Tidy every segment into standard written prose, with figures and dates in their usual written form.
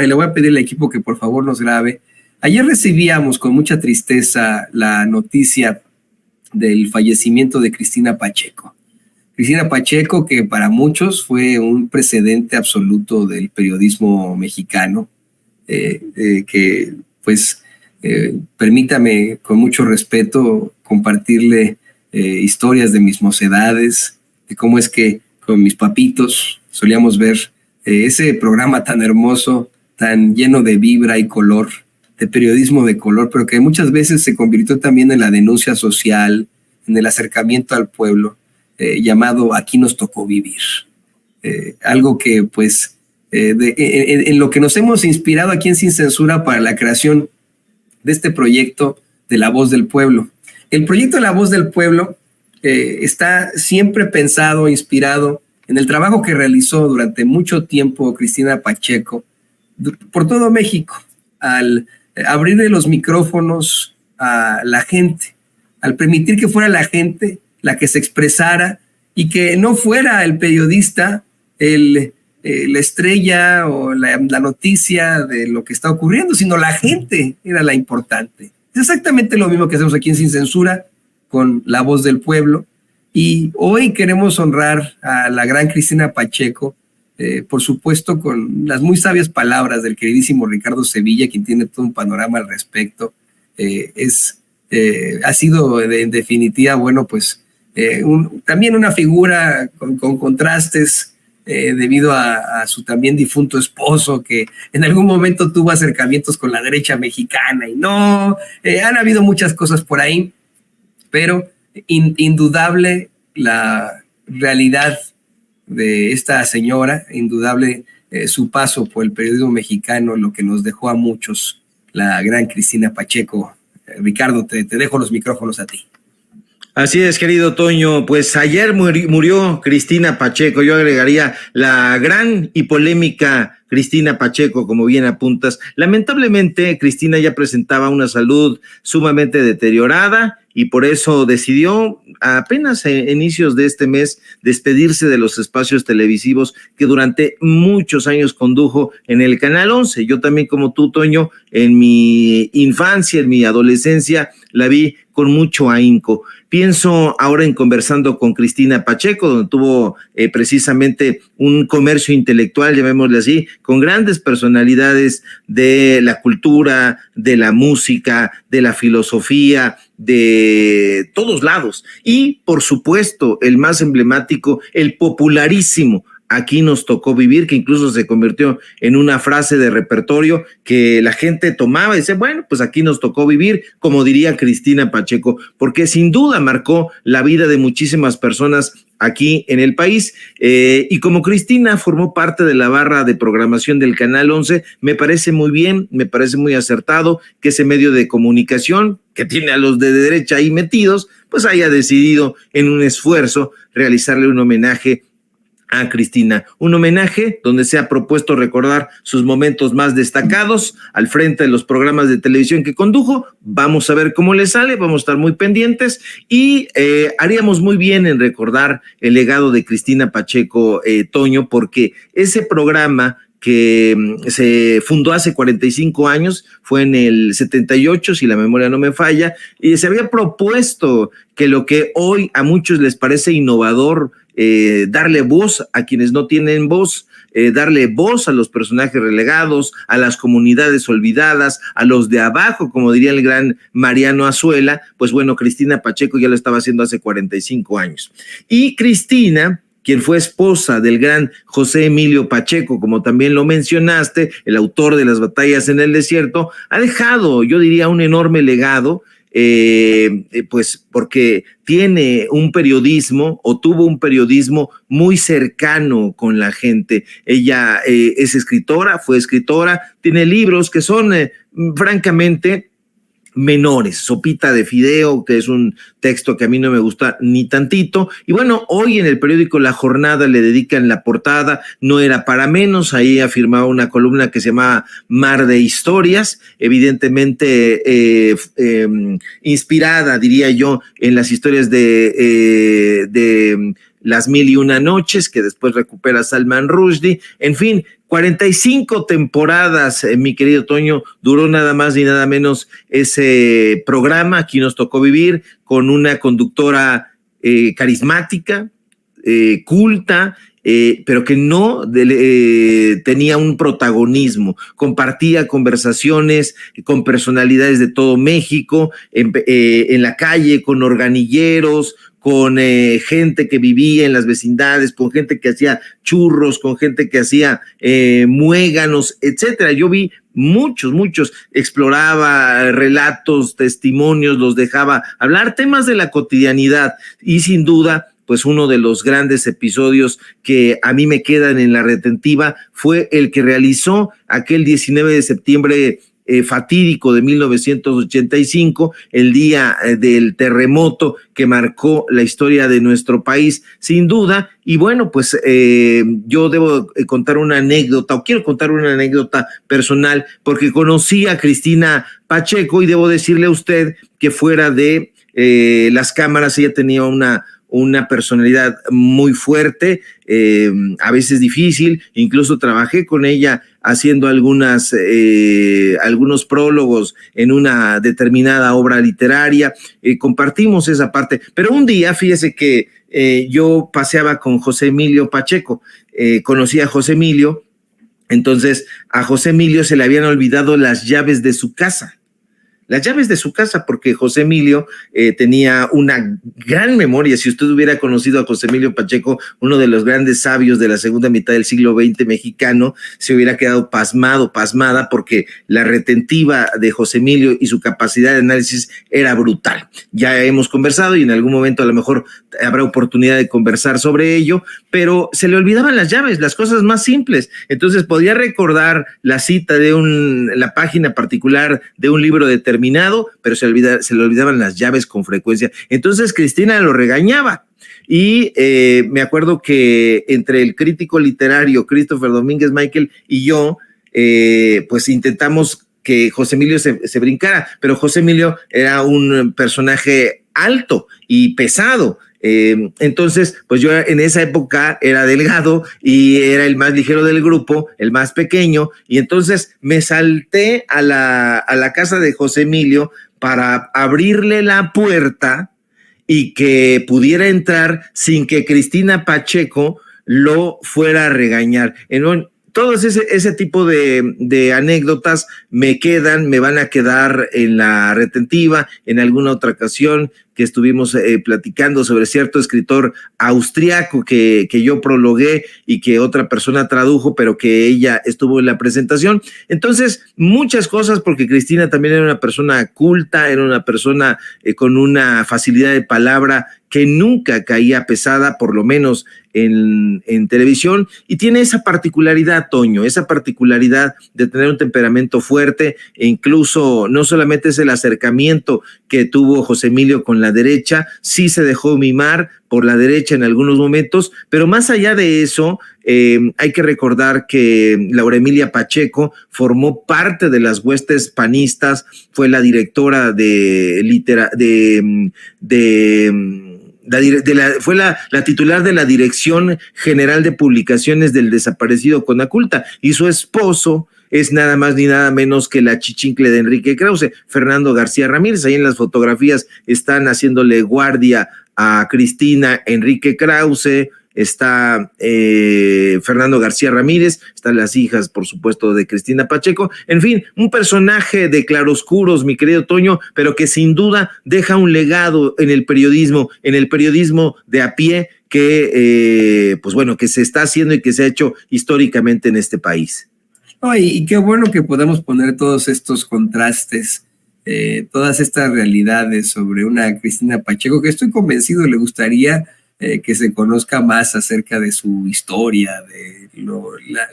Y le voy a pedir al equipo que por favor nos grabe. Ayer recibíamos con mucha tristeza la noticia del fallecimiento de Cristina Pacheco. Cristina Pacheco, que para muchos fue un precedente absoluto del periodismo mexicano, que pues permítame con mucho respeto compartirle historias de mis mocedades, de cómo es que con mis papitos solíamos ver ese programa tan hermoso, tan lleno de vibra y color, de periodismo de color, pero que muchas veces se convirtió también en la denuncia social, en el acercamiento al pueblo, llamado Aquí nos tocó vivir. Algo que pues en lo que nos hemos inspirado aquí en Sin Censura para la creación de este proyecto de La Voz del Pueblo. El proyecto de La Voz del Pueblo está siempre pensado, inspirado en el trabajo que realizó durante mucho tiempo Cristina Pacheco por todo México, al abrirle los micrófonos a la gente, al permitir que fuera la gente la que se expresara y que no fuera el periodista la estrella o la noticia de lo que está ocurriendo, sino la gente era la importante. Es exactamente lo mismo que hacemos aquí en Sin Censura con La Voz del Pueblo, y hoy queremos honrar a la gran Cristina Pacheco, por supuesto con las muy sabias palabras del queridísimo Ricardo Sevilla, quien tiene todo un panorama al respecto. Ha sido en definitiva, bueno, pues también una figura con contrastes, debido a su también difunto esposo, que en algún momento tuvo acercamientos con la derecha mexicana, y no, han habido muchas cosas por ahí, pero indudable la realidad de esta señora, indudable su paso por el periodismo mexicano, lo que nos dejó a muchos, la gran Cristina Pacheco. Ricardo, te dejo los micrófonos a ti. Así es, querido Toño, pues ayer murió Cristina Pacheco. Yo agregaría la gran y polémica Cristina Pacheco, como bien apuntas. Lamentablemente, Cristina ya presentaba una salud sumamente deteriorada y por eso decidió apenas a inicios de este mes despedirse de los espacios televisivos que durante muchos años condujo en el Canal 11. Yo también, como tú, Toño, en mi infancia, en mi adolescencia, la vi con mucho ahínco. Pienso ahora en Conversando con Cristina Pacheco, donde tuvo precisamente un comercio intelectual, llamémosle así, con grandes personalidades de la cultura, de la música, de la filosofía, de todos lados. Y, por supuesto, el más emblemático, el popularísimo Aquí nos tocó vivir, que incluso se convirtió en una frase de repertorio que la gente tomaba y decía, bueno, pues aquí nos tocó vivir, como diría Cristina Pacheco, porque sin duda marcó la vida de muchísimas personas aquí en el país, y como Cristina formó parte de la barra de programación del Canal 11, me parece muy bien, me parece muy acertado que ese medio de comunicación que tiene a los de derecha ahí metidos, pues haya decidido en un esfuerzo realizarle un homenaje a Cristina, un homenaje donde se ha propuesto recordar sus momentos más destacados al frente de los programas de televisión que condujo. Vamos a ver cómo le sale, vamos a estar muy pendientes y haríamos muy bien en recordar el legado de Cristina Pacheco, Toño, porque ese programa que se fundó hace 45 años, fue en el 78, si la memoria no me falla, y se había propuesto que lo que hoy a muchos les parece innovador, darle voz a quienes no tienen voz, darle voz a los personajes relegados, a las comunidades olvidadas, a los de abajo, como diría el gran Mariano Azuela. Pues bueno, Cristina Pacheco ya lo estaba haciendo hace 45 años. Y Cristina, quien fue esposa del gran José Emilio Pacheco, como también lo mencionaste, el autor de Las batallas en el desierto, ha dejado, yo diría, un enorme legado, pues porque tiene un periodismo o tuvo un periodismo muy cercano con la gente. Ella es escritora, fue escritora, tiene libros que son francamente menores, Sopita de Fideo, que es un texto que a mí no me gusta ni tantito, y bueno, hoy en el periódico La Jornada le dedican la portada, no era para menos, ahí afirmaba una columna que se llamaba Mar de Historias, evidentemente inspirada, diría yo, en las historias de Las Mil y Una Noches, que después recupera Salman Rushdie. En fin, 45 temporadas, mi querido Toño, duró nada más ni nada menos ese programa. Aquí nos tocó vivir con una conductora carismática, culta, pero que no tenía un protagonismo. Compartía conversaciones con personalidades de todo México, en la calle, con organilleros, con gente que vivía en las vecindades, con gente que hacía churros, con gente que hacía muéganos, etcétera. Yo vi muchos, exploraba relatos, testimonios, los dejaba hablar, temas de la cotidianidad, y sin duda, pues uno de los grandes episodios que a mí me quedan en la retentiva fue el que realizó aquel 19 de septiembre fatídico de 1985, el día del terremoto que marcó la historia de nuestro país, sin duda. Y bueno, pues yo debo contar una anécdota, o quiero contar una anécdota personal, porque conocí a Cristina Pacheco, y debo decirle a usted que fuera de las cámaras ella tenía una personalidad muy fuerte, a veces difícil. Incluso trabajé con ella haciendo algunos prólogos en una determinada obra literaria, compartimos esa parte. Pero un día, fíjese que yo paseaba con José Emilio Pacheco, conocí a José Emilio. Entonces a José Emilio se le habían olvidado las llaves de su casa. Porque José Emilio tenía una gran memoria. Si usted hubiera conocido a José Emilio Pacheco, uno de los grandes sabios de la segunda mitad del siglo XX mexicano, se hubiera quedado pasmada, porque la retentiva de José Emilio y su capacidad de análisis era brutal. Ya hemos conversado, y en algún momento a lo mejor habrá oportunidad de conversar sobre ello, pero se le olvidaban las llaves, las cosas más simples. Entonces podía recordar la cita de la página particular de un libro determinado, pero se le olvidaban las llaves con frecuencia. Entonces Cristina lo regañaba. Y me acuerdo que entre el crítico literario Christopher Domínguez Michael y yo, pues intentamos que José Emilio se brincara, pero José Emilio era un personaje alto y pesado. Entonces, pues yo en esa época era delgado y era el más ligero del grupo, el más pequeño, y entonces me salté a la casa de José Emilio para abrirle la puerta y que pudiera entrar sin que Cristina Pacheco lo fuera a regañar. Todos ese tipo de anécdotas me van a quedar en la retentiva. En alguna otra ocasión que estuvimos platicando sobre cierto escritor austriaco que yo prologué y que otra persona tradujo, pero que ella estuvo en la presentación. Entonces, muchas cosas, porque Cristina también era una persona culta, era una persona con una facilidad de palabra que nunca caía pesada, por lo menos en televisión, y tiene esa particularidad, Toño, esa particularidad de tener un temperamento fuerte, e incluso no solamente es el acercamiento que tuvo José Emilio con la derecha, sí se dejó mimar por la derecha en algunos momentos, pero más allá de eso, hay que recordar que Laura Emilia Pacheco formó parte de las huestes panistas, fue la directora fue la titular de la Dirección General de Publicaciones del desaparecido Conaculta, y su esposo es nada más ni nada menos que la chichincle de Enrique Krause, Fernando García Ramírez. Ahí en las fotografías están haciéndole guardia a Cristina Enrique Krause, está Fernando García Ramírez, están las hijas, por supuesto, de Cristina Pacheco. En fin, un personaje de claroscuros, mi querido Toño, pero que sin duda deja un legado en el periodismo de a pie, que pues bueno, que se está haciendo y que se ha hecho históricamente en este país. Y qué bueno que podamos poner todos estos contrastes, todas estas realidades sobre una Cristina Pacheco, que estoy convencido le gustaría que se conozca más acerca de su historia, de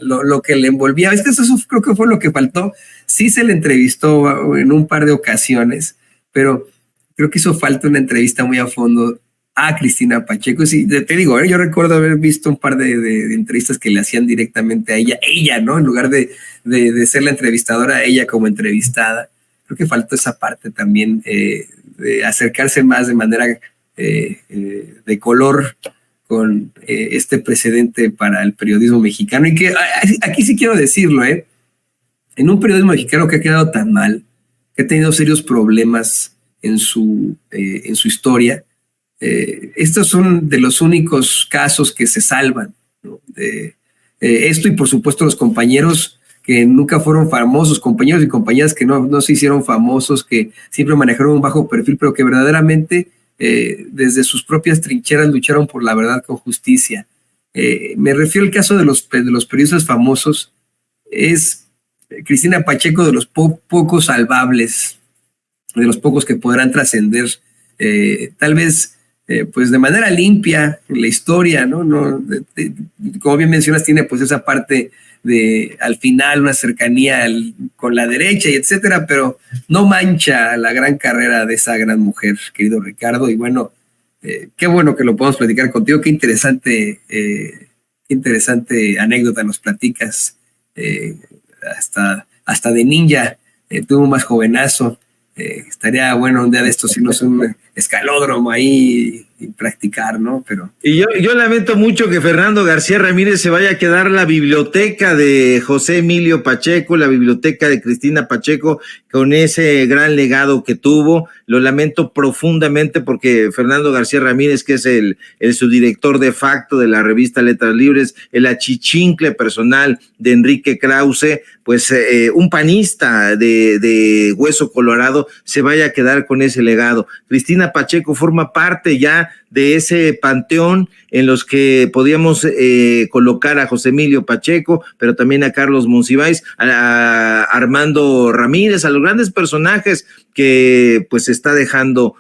lo que le envolvía. Es que eso creo que fue lo que faltó. Sí se le entrevistó en un par de ocasiones, pero creo que hizo falta una entrevista muy a fondo a Cristina Pacheco. Sí, te digo, yo recuerdo haber visto un par de entrevistas que le hacían directamente a ella, ¿no? En lugar de ser la entrevistadora, ella como entrevistada. Creo que faltó esa parte también, de acercarse más de manera de color con este precedente para el periodismo mexicano, y que aquí sí quiero decirlo, en un periodismo mexicano que ha quedado tan mal, que ha tenido serios problemas en su historia, estos son de los únicos casos que se salvan, ¿no? Esto, y por supuesto los compañeros que nunca fueron famosos, compañeros y compañeras que no se hicieron famosos, que siempre manejaron un bajo perfil, pero que verdaderamente desde sus propias trincheras lucharon por la verdad con justicia. Me refiero al caso de los periodistas famosos. Es Cristina Pacheco de los pocos salvables, de los pocos que podrán trascender, tal vez pues de manera limpia en la historia, ¿no? Como bien mencionas, tiene pues esa parte de al final una cercanía con la derecha y etcétera, pero no mancha la gran carrera de esa gran mujer, querido Ricardo. Y bueno, qué bueno que lo podemos platicar contigo, qué interesante anécdota nos platicas, hasta de ninja, tú más jovenazo. Estaría bueno un día de estos irnos a un escalódromo ahí y practicar, ¿no? Y yo lamento mucho que Fernando García Ramírez se vaya a quedar la biblioteca de José Emilio Pacheco, la biblioteca de Cristina Pacheco, con ese gran legado que tuvo. Lo lamento profundamente porque Fernando García Ramírez, que es el subdirector de facto de la revista Letras Libres, el achichincle personal de Enrique Krause, pues un panista de hueso colorado, se vaya a quedar con ese legado. Cristina Pacheco forma parte ya de ese panteón en los que podíamos colocar a José Emilio Pacheco, pero también a Carlos Monsiváis, a Armando Ramírez, a los grandes personajes que pues está dejando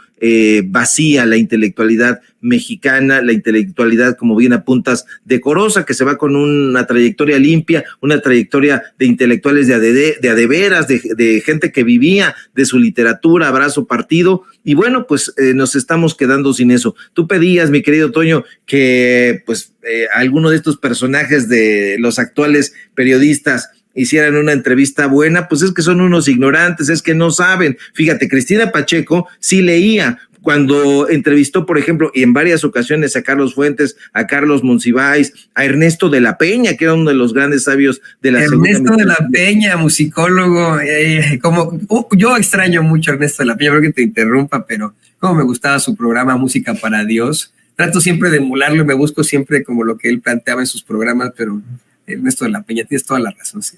vacía la intelectualidad mexicana, la intelectualidad, como bien apuntas, decorosa, que se va con una trayectoria limpia, una trayectoria de intelectuales de adeveras, de gente que vivía de su literatura, abrazo partido, y bueno, pues nos estamos quedando sin eso. Tú pedías, mi querido Toño, que pues alguno de estos personajes de los actuales periodistas hicieran una entrevista buena. Pues es que son unos ignorantes, es que no saben. Fíjate, Cristina Pacheco sí leía. Cuando entrevistó, por ejemplo, y en varias ocasiones a Carlos Fuentes, a Carlos Monsiváis, a Ernesto de la Peña, que era uno de los grandes sabios de la segunda Ernesto de la Peña, musicólogo, yo extraño mucho a Ernesto de la Peña, creo que te interrumpa, pero como me gustaba su programa Música para Dios. Trato siempre de emularlo y me busco siempre como lo que él planteaba en sus programas, pero Ernesto de la Peña, tienes toda la razón, sí.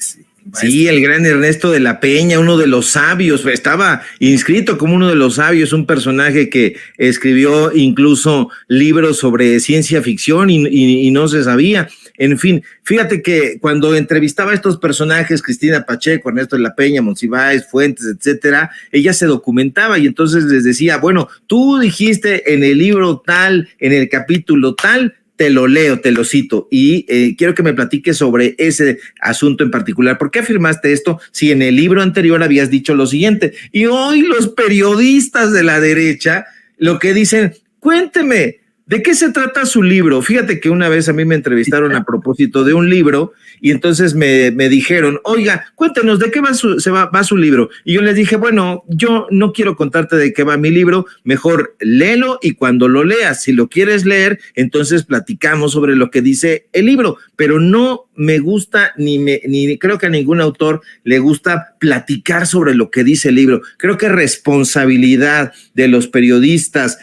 Sí, el gran Ernesto de la Peña, uno de los sabios, estaba inscrito como uno de los sabios, un personaje que escribió incluso libros sobre ciencia ficción y no se sabía. En fin, fíjate que cuando entrevistaba a estos personajes, Cristina Pacheco, Ernesto de la Peña, Monsiváis, Fuentes, etcétera, ella se documentaba y entonces les decía, bueno, tú dijiste en el libro tal, en el capítulo tal, te lo leo, te lo cito, y quiero que me platiques sobre ese asunto en particular. ¿Por qué afirmaste esto si en el libro anterior habías dicho lo siguiente? Y hoy los periodistas de la derecha lo que dicen, cuénteme, ¿de qué se trata su libro? Fíjate que una vez a mí me entrevistaron a propósito de un libro y entonces me dijeron, oiga, cuéntenos, ¿de qué va su libro? Y yo les dije, bueno, yo no quiero contarte de qué va mi libro, mejor léelo y cuando lo leas, si lo quieres leer, entonces platicamos sobre lo que dice el libro, pero no me gusta ni creo que a ningún autor le gusta platicar sobre lo que dice el libro. Creo que responsabilidad de los periodistas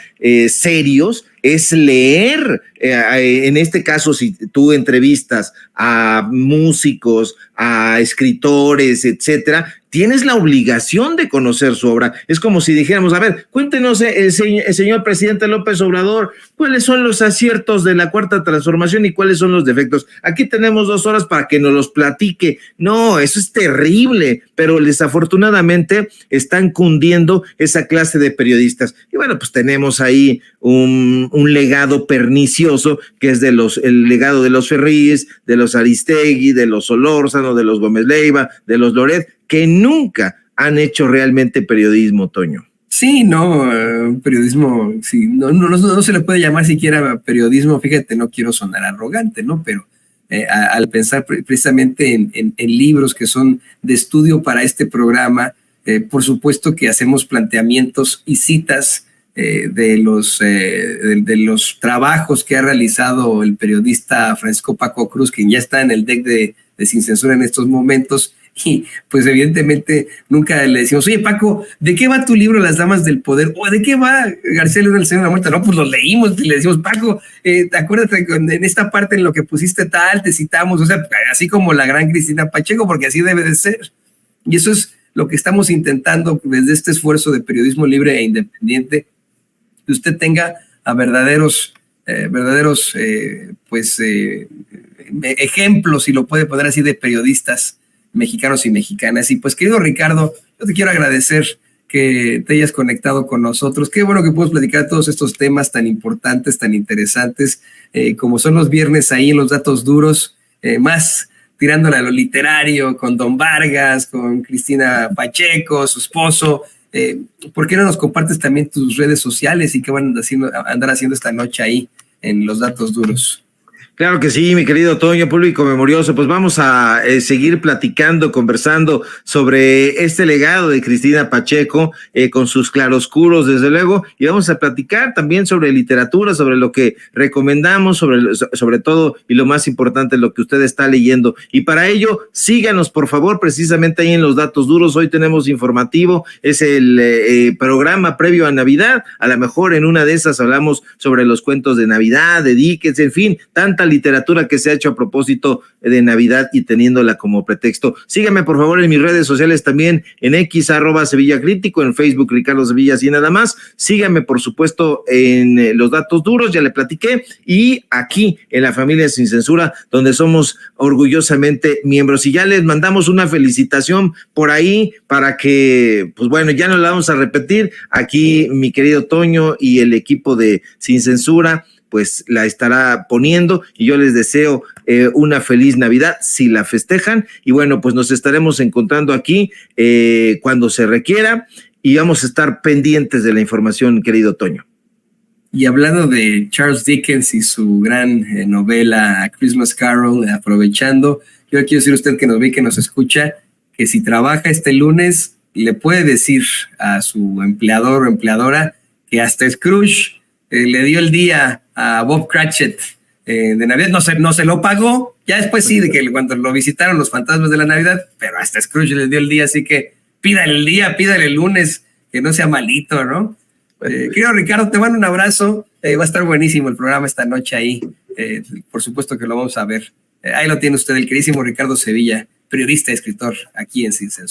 serios es leer, en este caso, si tú entrevistas a músicos, a escritores, etcétera, tienes la obligación de conocer su obra. Es como si dijéramos, a ver, cuéntenos el señor presidente López Obrador, cuáles son los aciertos de la Cuarta Transformación y cuáles son los defectos. Aquí tenemos 2 horas para que nos los platique. No, eso es terrible, pero desafortunadamente están cundiendo esa clase de periodistas. Y bueno, pues tenemos ahí un legado pernicioso que es el legado de los Ferríes, de los Aristegui, de los Solórzano, de los Gómez Leiva, de los Loret, que nunca han hecho realmente periodismo, Toño. Sí, no, periodismo, sí, no se le puede llamar siquiera periodismo, fíjate, no quiero sonar arrogante, ¿no? Pero al pensar precisamente en libros que son de estudio para este programa, por supuesto que hacemos planteamientos y citas de los trabajos que ha realizado el periodista Francisco Paco Cruz, quien ya está en el deck de Sin Censura en estos momentos. Y pues evidentemente nunca le decimos, oye Paco, ¿de qué va tu libro Las Damas del Poder? ¿O de qué va García Luna, el Señor de la Muerte? No, pues lo leímos y le decimos, Paco, acuérdate que en esta parte en lo que pusiste tal, te citamos, o sea, así como la gran Cristina Pacheco, porque así debe de ser. Y eso es lo que estamos intentando desde este esfuerzo de periodismo libre e independiente, que usted tenga a verdaderos ejemplos, si lo puede poner así, de periodistas mexicanos y mexicanas. Y pues, querido Ricardo, yo te quiero agradecer que te hayas conectado con nosotros. Qué bueno que podemos platicar todos estos temas tan importantes, tan interesantes, como son los viernes ahí en los datos duros, más tirándole a lo literario, con Don Vargas, con Cristina Pacheco, su esposo. ¿Por qué no nos compartes también tus redes sociales y qué van a andar haciendo esta noche ahí en los datos duros? Claro que sí, mi querido Toño, público memorioso, pues vamos a seguir platicando, conversando sobre este legado de Cristina Pacheco, con sus claroscuros, desde luego, y vamos a platicar también sobre literatura, sobre lo que recomendamos, sobre todo, y lo más importante, lo que usted está leyendo. Y para ello, síganos, por favor, precisamente ahí en los datos duros. Hoy tenemos informativo, es el programa previo a Navidad. A lo mejor en una de esas hablamos sobre los cuentos de Navidad, de Dickens, en fin, tanta literatura que se ha hecho a propósito de Navidad y teniéndola como pretexto. Síganme por favor en mis redes sociales también, en X @SevillaCrítico, en Facebook Ricardo Sevilla y nada más. Síganme por supuesto en los datos duros, ya le platiqué, y aquí en la familia Sin Censura, donde somos orgullosamente miembros. Y ya les mandamos una felicitación por ahí para que, pues bueno, ya no la vamos a repetir. Aquí mi querido Toño y el equipo de Sin Censura pues la estará poniendo, y yo les deseo una feliz Navidad si la festejan, y bueno, pues nos estaremos encontrando aquí cuando se requiera, y vamos a estar pendientes de la información, querido Toño. Y hablando de Charles Dickens y su gran novela A Christmas Carol, aprovechando, yo quiero decir a usted que nos ve y que nos escucha, que si trabaja este lunes, le puede decir a su empleador o empleadora que hasta Scrooge le dio el día a Bob Cratchit de Navidad, no se lo pagó, ya después sí, de que cuando lo visitaron los fantasmas de la Navidad, pero hasta Scrooge le dio el día, así que pídale el día, pídale el lunes, que no sea malito, ¿no? Querido Ricardo, te mando un abrazo, va a estar buenísimo el programa esta noche ahí, por supuesto que lo vamos a ver. Ahí lo tiene usted, el queridísimo Ricardo Sevilla, periodista y escritor aquí en Sin Censura.